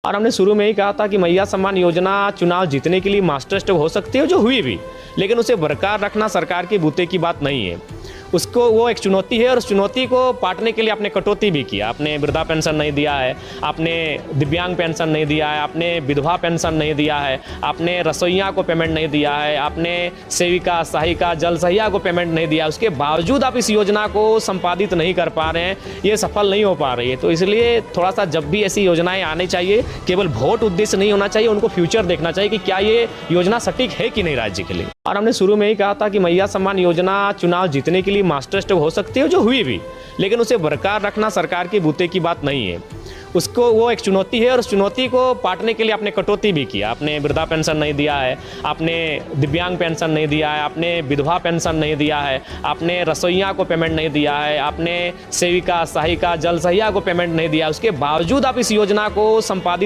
और हमने शुरू में ही कहा था कि मैया सम्मान योजना चुनाव जीतने के लिए मास्टर स्ट्रोक हो सकती है, जो हुई भी, लेकिन उसे बरकरार रखना सरकार के बूते की बात नहीं है। उसको वो एक चुनौती है और उस चुनौती को पाटने के लिए आपने कटौती भी किया। आपने वृद्धा पेंशन नहीं दिया है, आपने दिव्यांग पेंशन नहीं दिया है, आपने विधवा पेंशन नहीं दिया है, आपने रसोइया को पेमेंट नहीं दिया है, आपने सेविका, सहायिका, जल सहिया को पेमेंट नहीं दिया। उसके बावजूद आप इस योजना को संपादित नहीं कर पा रहे हैं, ये सफल नहीं हो पा रही है। तो इसलिए थोड़ा सा जब भी ऐसी योजनाएं आनी चाहिए, केवल वोट उद्देश्य नहीं होना चाहिए, उनको फ्यूचर देखना चाहिए कि क्या ये योजना सटीक है कि नहीं राज्य के लिए। और हमने शुरू में ही कहा था कि मैया सम्मान योजना चुनाव जीतने के लिए मास्टर स्ट्रोक हो सकती है, जो हुई भी, लेकिन उसे बरकरार रखना सरकार के बूते की बात नहीं है। उसको वो एक चुनौती है और उस चुनौती को पाटने के लिए आपने कटौती भी किया। आपने वृद्धा पेंशन नहीं दिया है, आपने दिव्यांग पेंशन नहीं दिया है, आपने विधवा पेंशन नहीं दिया है, आपने रसोइया को पेमेंट नहीं दिया है, आपने सेविका, सहायिका, जल सहिया को पेमेंट नहीं दिया। उसके बावजूद आप इस योजना को संपादित